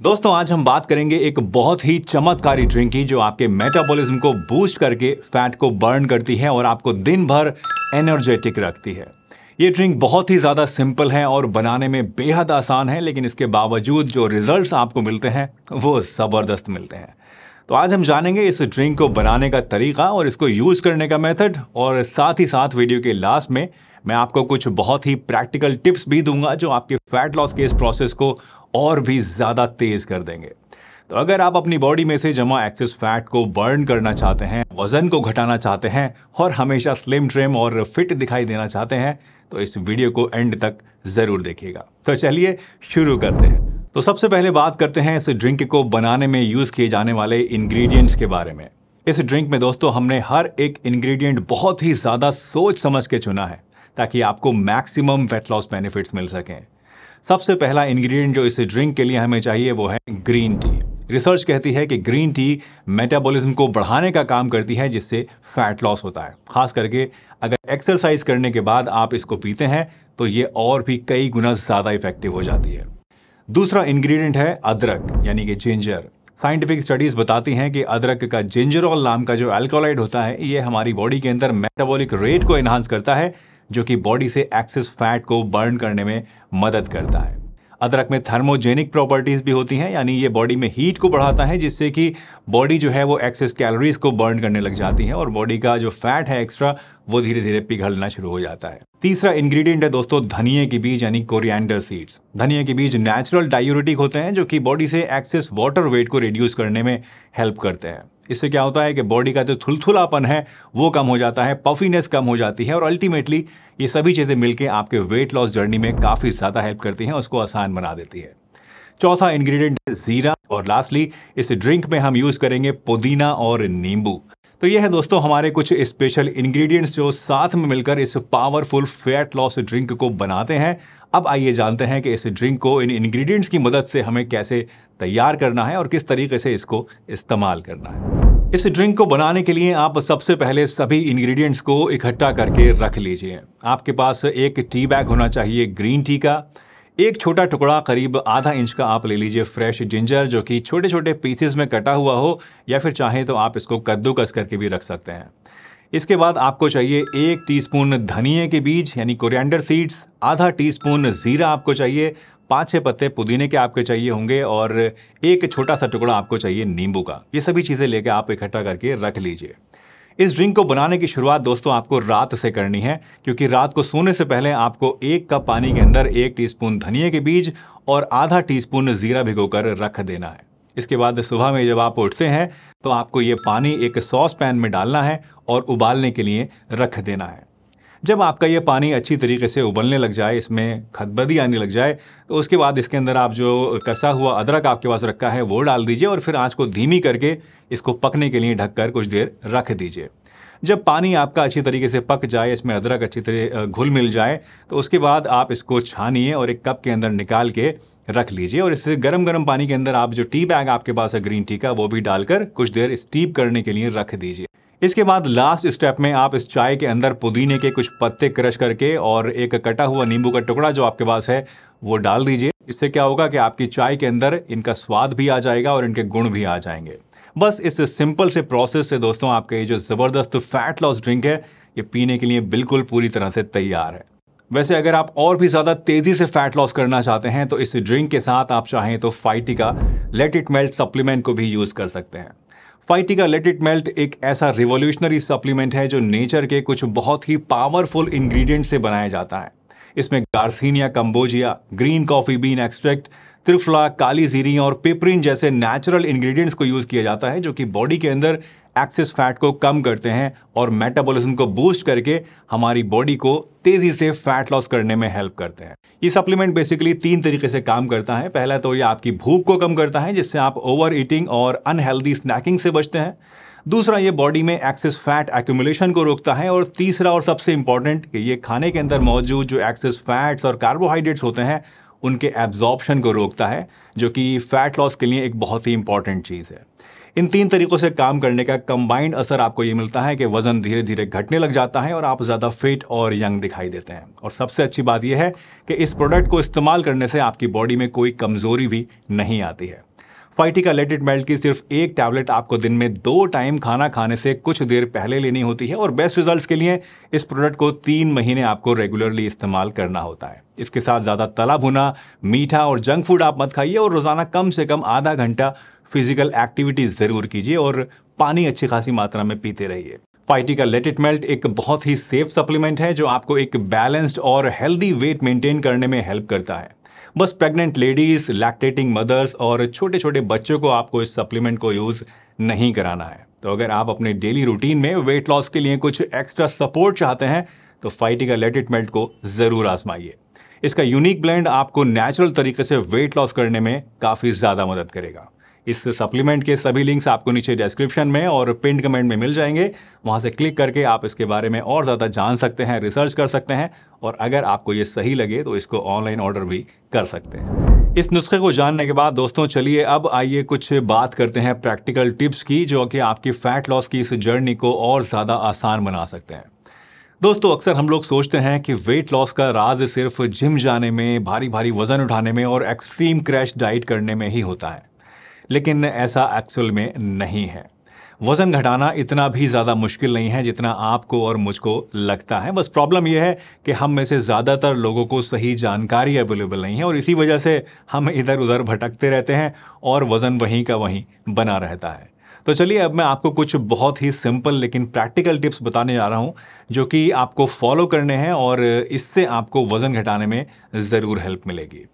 दोस्तों आज हम बात करेंगे एक बहुत ही चमत्कारी ड्रिंक की जो आपके मेटाबॉलिज्म को बूस्ट करके फैट को बर्न करती है और आपको दिन भर एनर्जेटिक रखती है। ये ड्रिंक बहुत ही ज़्यादा सिंपल है और बनाने में बेहद आसान है, लेकिन इसके बावजूद जो रिजल्ट्स आपको मिलते हैं वो ज़बरदस्त मिलते हैं। तो आज हम जानेंगे इस ड्रिंक को बनाने का तरीका और इसको यूज़ करने का मेथड, और साथ ही साथ वीडियो के लास्ट में मैं आपको कुछ बहुत ही प्रैक्टिकल टिप्स भी दूंगा जो आपके फैट लॉस के इस प्रोसेस को और भी ज़्यादा तेज़ कर देंगे। तो अगर आप अपनी बॉडी में से जमा एक्सेस फैट को बर्न करना चाहते हैं, वज़न को घटाना चाहते हैं और हमेशा स्लिम ट्रिम और फिट दिखाई देना चाहते हैं, तो इस वीडियो को एंड तक ज़रूर देखिएगा। तो चलिए शुरू करते हैं। तो सबसे पहले बात करते हैं इस ड्रिंक को बनाने में यूज़ किए जाने वाले इंग्रेडिएंट्स के बारे में। इस ड्रिंक में दोस्तों हमने हर एक इंग्रेडिएंट बहुत ही ज़्यादा सोच समझ के चुना है ताकि आपको मैक्सिमम वेट लॉस बेनिफिट्स मिल सकें। सबसे पहला इंग्रेडिएंट जो इस ड्रिंक के लिए हमें चाहिए वो है ग्रीन टी। रिसर्च कहती है कि ग्रीन टी मेटाबॉलिज्म को बढ़ाने का काम करती है, जिससे फैट लॉस होता है। खास करके अगर एक्सरसाइज करने के बाद आप इसको पीते हैं तो ये और भी कई गुना ज़्यादा इफेक्टिव हो जाती है। दूसरा इंग्रेडिएंट है अदरक यानी कि जिंजर। साइंटिफिक स्टडीज बताती हैं कि अदरक का जिंजरोल नाम का जो अल्कोलॉइड होता है ये हमारी बॉडी के अंदर मेटाबॉलिक रेट को एनहांस करता है, जो कि बॉडी से एक्सेस फैट को बर्न करने में मदद करता है। अदरक में थर्मोजेनिक प्रॉपर्टीज भी होती हैं, यानी ये बॉडी में हीट को बढ़ाता है, जिससे कि बॉडी जो है वो एक्सेस कैलोरीज को बर्न करने लग जाती है और बॉडी का जो फैट है एक्स्ट्रा वो धीरे धीरे पिघलना शुरू हो जाता है। तीसरा इंग्रेडिएंट है दोस्तों धनिए के बीज यानी कोरिएंडर सीड्स। धनिए के बीज नेचुरल डायूरेटिक होते हैं जो कि बॉडी से एक्सेस वाटर वेट को रिड्यूस करने में हेल्प करते हैं। इससे क्या होता है कि बॉडी का जो थुलथुलापन है वो कम हो जाता है, पफीनेस कम हो जाती है और अल्टीमेटली ये सभी चीज़ें मिलके आपके वेट लॉस जर्नी में काफ़ी ज़्यादा हेल्प करती हैं, उसको आसान बना देती है। चौथा इंग्रेडिएंट है जीरा, और लास्टली इस ड्रिंक में हम यूज़ करेंगे पुदीना और नींबू। तो ये है दोस्तों हमारे कुछ स्पेशल इंग्रेडिएंट्स जो साथ में मिलकर इस पावरफुल फैट लॉस ड्रिंक को बनाते हैं। अब आइए जानते हैं कि इस ड्रिंक को इन इंग्रेडिएंट्स की मदद से हमें कैसे तैयार करना है और किस तरीके से इसको इस्तेमाल करना है। इस ड्रिंक को बनाने के लिए आप सबसे पहले सभी इंग्रेडिएंट्स को इकट्ठा करके रख लीजिए। आपके पास एक टी बैग होना चाहिए ग्रीन टी का। एक छोटा टुकड़ा करीब आधा इंच का आप ले लीजिए फ्रेश जिंजर, जो कि छोटे छोटे पीसेस में कटा हुआ हो, या फिर चाहें तो आप इसको कद्दूकस करके भी रख सकते हैं। इसके बाद आपको चाहिए 1 टीस्पून धनिए के बीज यानी कोरिएंडर सीड्स, आधा टीस्पून जीरा आपको चाहिए, 5-6 पत्ते पुदीने के आपके चाहिए होंगे और एक छोटा सा टुकड़ा आपको चाहिए नींबू का। ये सभी चीज़ें लेके आप इकट्ठा करके रख लीजिए। इस ड्रिंक को बनाने की शुरुआत दोस्तों आपको रात से करनी है, क्योंकि रात को सोने से पहले आपको 1 कप पानी के अंदर 1 टीस्पून धनिए के बीज और आधा टीस्पून जीरा भिगोकर रख देना है। इसके बाद सुबह में जब आप उठते हैं तो आपको ये पानी एक सॉस पैन में डालना है और उबालने के लिए रख देना है। जब आपका ये पानी अच्छी तरीके से उबलने लग जाए, इसमें खदबदी आने लग जाए, तो उसके बाद इसके अंदर आप जो कसा हुआ अदरक आपके पास रखा है वो डाल दीजिए और फिर आंच को धीमी करके इसको पकने के लिए ढककर कुछ देर रख दीजिए। जब पानी आपका अच्छी तरीके से पक जाए, इसमें अदरक अच्छी तरह घुल मिल जाए, तो उसके बाद आप इसको छानिए और एक कप के अंदर निकाल के रख लीजिए और इससे गर्म गर्म पानी के अंदर आप जो टी बैग आपके पास है ग्रीन टी का वो भी डालकर कुछ देर स्टीप करने के लिए रख दीजिए। इसके बाद लास्ट स्टेप में आप इस चाय के अंदर पुदीने के कुछ पत्ते क्रश करके और एक कटा हुआ नींबू का टुकड़ा जो आपके पास है वो डाल दीजिए। इससे क्या होगा कि आपकी चाय के अंदर इनका स्वाद भी आ जाएगा और इनके गुण भी आ जाएंगे। बस इस सिंपल से प्रोसेस से दोस्तों आपका ये जो ज़बरदस्त फैट लॉस ड्रिंक है ये पीने के लिए बिल्कुल पूरी तरह से तैयार है। वैसे अगर आप और भी ज़्यादा तेज़ी से फैट लॉस करना चाहते हैं तो इस ड्रिंक के साथ आप चाहें तो फाइटिका लेट इट मेल्ट सप्लीमेंट को भी यूज़ कर सकते हैं। फाइटिका लेट इट मेल्ट एक ऐसा रिवॉल्यूशनरी सप्लीमेंट है जो नेचर के कुछ बहुत ही पावरफुल इंग्रेडिएंट से बनाया जाता है। इसमें garcinia cambogia, green coffee bean extract, triphala, काली जीरी और पिपरिन जैसे नेचुरल इंग्रेडिएंट्स को यूज़ किया जाता है, जो कि बॉडी के अंदर एक्सेस फैट को कम करते हैं और मेटाबॉलिज्म को बूस्ट करके हमारी बॉडी को तेज़ी से फैट लॉस करने में हेल्प करते हैं। ये सप्लीमेंट बेसिकली 3 तरीके से काम करता है। पहला तो ये आपकी भूख को कम करता है, जिससे आप ओवर ईटिंग और अनहेल्दी स्नैकिंग से बचते हैं। दूसरा, ये बॉडी में एक्सेस फैट एक्यूमुलेशन को रोकता है और तीसरा और सबसे इंपॉर्टेंट कि ये खाने के अंदर मौजूद जो एक्सेस फैट्स और कार्बोहाइड्रेट्स होते हैं उनके एब्जॉर्प्शन को रोकता है, जो कि फैट लॉस के लिए एक बहुत ही इंपॉर्टेंट चीज़ है। इन 3 तरीकों से काम करने का कंबाइंड असर आपको ये मिलता है कि वजन धीरे धीरे घटने लग जाता है और आप ज़्यादा फिट और यंग दिखाई देते हैं। और सबसे अच्छी बात यह है कि इस प्रोडक्ट को इस्तेमाल करने से आपकी बॉडी में कोई कमज़ोरी भी नहीं आती है। फाइटिका लेट इट मेल्ट की सिर्फ एक टैबलेट आपको दिन में 2 टाइम खाना खाने से कुछ देर पहले लेनी होती है और बेस्ट रिजल्ट्स के लिए इस प्रोडक्ट को 3 महीने आपको रेगुलरली इस्तेमाल करना होता है। इसके साथ ज़्यादा तला भुना, मीठा और जंक फूड आप मत खाइए और रोज़ाना कम से कम आधा घंटा फिजिकल एक्टिविटी ज़रूर कीजिए और पानी अच्छी खासी मात्रा में पीते रहिए। फाइटिका लेट इट मेल्ट एक बहुत ही सेफ सप्लीमेंट है जो आपको एक बैलेंस्ड और हेल्दी वेट मेंटेन करने में हेल्प करता है। बस प्रेग्नेंट लेडीज, लैक्टेटिंग मदर्स और छोटे छोटे बच्चों को आपको इस सप्लीमेंट को यूज़ नहीं कराना है। तो अगर आप अपने डेली रूटीन में वेट लॉस के लिए कुछ एक्स्ट्रा सपोर्ट चाहते हैं तो फाइटिका लेट इट मेल्ट को ज़रूर आजमाइए। इसका यूनिक ब्लेंड आपको नेचुरल तरीके से वेट लॉस करने में काफ़ी ज़्यादा मदद करेगा। इस सप्लीमेंट के सभी लिंक्स आपको नीचे डिस्क्रिप्शन में और पिन कमेंट में मिल जाएंगे। वहां से क्लिक करके आप इसके बारे में और ज़्यादा जान सकते हैं, रिसर्च कर सकते हैं और अगर आपको ये सही लगे तो इसको ऑनलाइन ऑर्डर भी कर सकते हैं। इस नुस्खे को जानने के बाद दोस्तों चलिए अब आइए कुछ बात करते हैं प्रैक्टिकल टिप्स की, जो कि आपकी फैट लॉस की इस जर्नी को और ज़्यादा आसान बना सकते हैं। दोस्तों अक्सर हम लोग सोचते हैं कि वेट लॉस का राज सिर्फ जिम जाने में, भारी भारी वजन उठाने में और एक्सट्रीम क्रैश डाइट करने में ही होता है, लेकिन ऐसा एक्चुअल में नहीं है। वज़न घटाना इतना भी ज़्यादा मुश्किल नहीं है जितना आपको और मुझको लगता है। बस प्रॉब्लम यह है कि हम में से ज़्यादातर लोगों को सही जानकारी अवेलेबल नहीं है और इसी वजह से हम इधर उधर भटकते रहते हैं और वज़न वहीं का वहीं बना रहता है। तो चलिए अब मैं आपको कुछ बहुत ही सिंपल लेकिन प्रैक्टिकल टिप्स बताने जा रहा हूँ जो कि आपको फॉलो करने हैं और इससे आपको वज़न घटाने में ज़रूर हेल्प मिलेगी।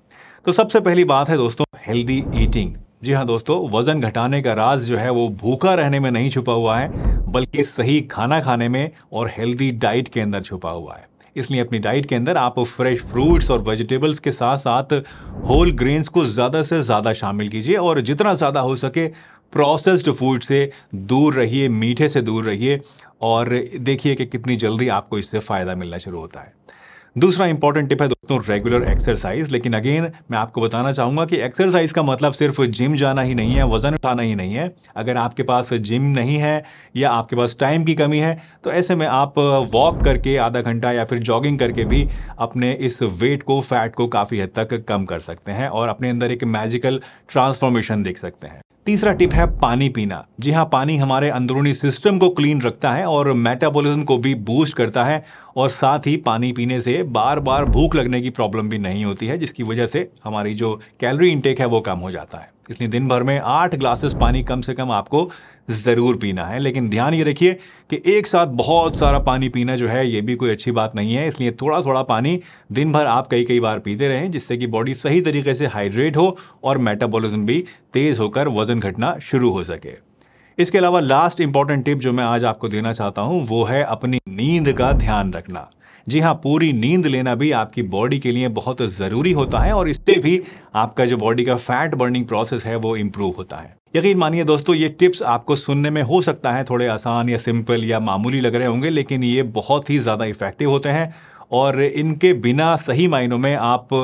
तो सबसे पहली बात है दोस्तों हेल्दी ईटिंग। जी हाँ दोस्तों, वजन घटाने का राज जो है वो भूखा रहने में नहीं छुपा हुआ है, बल्कि सही खाना खाने में और हेल्दी डाइट के अंदर छुपा हुआ है। इसलिए अपनी डाइट के अंदर आप फ्रेश फ्रूट्स और वेजिटेबल्स के साथ साथ होल ग्रेन्स को ज़्यादा से ज़्यादा शामिल कीजिए और जितना ज़्यादा हो सके प्रोसेस्ड फूड से दूर रहिए, मीठे से दूर रहिए और देखिए कि कितनी जल्दी आपको इससे फ़ायदा मिलना शुरू होता है। दूसरा इंपॉर्टेंट टिप है दोस्तों रेगुलर एक्सरसाइज। लेकिन अगेन मैं आपको बताना चाहूँगा कि एक्सरसाइज का मतलब सिर्फ जिम जाना ही नहीं है, वजन उठाना ही नहीं है। अगर आपके पास जिम नहीं है या आपके पास टाइम की कमी है तो ऐसे में आप वॉक करके आधा घंटा या फिर जॉगिंग करके भी अपने इस वेट को, फैट को काफ़ी हद तक कम कर सकते हैं और अपने अंदर एक मैजिकल ट्रांसफॉर्मेशन देख सकते हैं। तीसरा टिप है पानी पीना। जी हाँ, पानी हमारे अंदरूनी सिस्टम को क्लीन रखता है और मेटाबॉलिज्म को भी बूस्ट करता है और साथ ही पानी पीने से बार बार भूख लगने की प्रॉब्लम भी नहीं होती है, जिसकी वजह से हमारी जो कैलोरी इंटेक है वो कम हो जाता है। इसलिए दिन भर में 8 ग्लासेस पानी कम से कम आपको ज़रूर पीना है। लेकिन ध्यान ये रखिए कि एक साथ बहुत सारा पानी पीना जो है ये भी कोई अच्छी बात नहीं है। इसलिए थोड़ा थोड़ा पानी दिन भर आप कई बार पीते रहें, जिससे कि बॉडी सही तरीके से हाइड्रेट हो और मेटाबॉलिज्म भी तेज़ होकर वज़न घटना शुरू हो सके। इसके अलावा लास्ट इंपॉर्टेंट टिप जो मैं आज आपको देना चाहता हूँ वो है अपनी नींद का ध्यान रखना। जी हाँ, पूरी नींद लेना भी आपकी बॉडी के लिए बहुत ज़रूरी होता है और इससे भी आपका जो बॉडी का फैट बर्निंग प्रोसेस है वो इम्प्रूव होता है। यकीन मानिए दोस्तों, ये टिप्स आपको सुनने में हो सकता है थोड़े आसान या सिंपल या मामूली लग रहे होंगे, लेकिन ये बहुत ही ज़्यादा इफेक्टिव होते हैं और इनके बिना सही मायनों में आप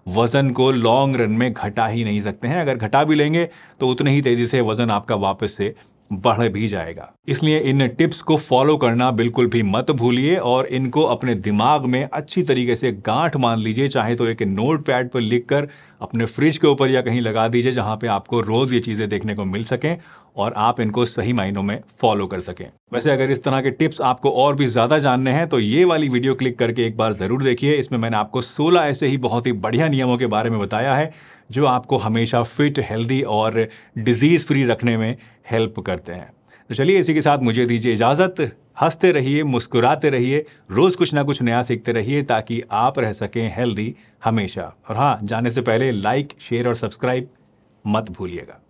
वज़न को लॉन्ग रन में घटा ही नहीं सकते हैं। अगर घटा भी लेंगे तो उतनी ही तेज़ी से वज़न आपका वापस से बढ़ भी जाएगा। इसलिए इन टिप्स को फॉलो करना बिल्कुल भी मत भूलिए और इनको अपने दिमाग में अच्छी तरीके से गांठ मान लीजिए। चाहे तो एक नोट पैड पर लिखकर अपने फ्रिज के ऊपर या कहीं लगा दीजिए जहां पे आपको रोज़ ये चीज़ें देखने को मिल सकें और आप इनको सही मायनों में फॉलो कर सकें। वैसे अगर इस तरह के टिप्स आपको और भी ज़्यादा जानने हैं तो ये वाली वीडियो क्लिक करके एक बार ज़रूर देखिए। इसमें मैंने आपको 16 ऐसे ही बहुत ही बढ़िया नियमों के बारे में बताया है जो आपको हमेशा फिट, हेल्दी और डिजीज़ फ्री रखने में हेल्प करते हैं। तो चलिए इसी के साथ मुझे दीजिए इजाज़त। हंसते रहिए, मुस्कुराते रहिए, रोज़ कुछ ना कुछ नया सीखते रहिए ताकि आप रह सकें हेल्दी हमेशा। और हाँ, जाने से पहले लाइक, शेयर और सब्सक्राइब मत भूलिएगा।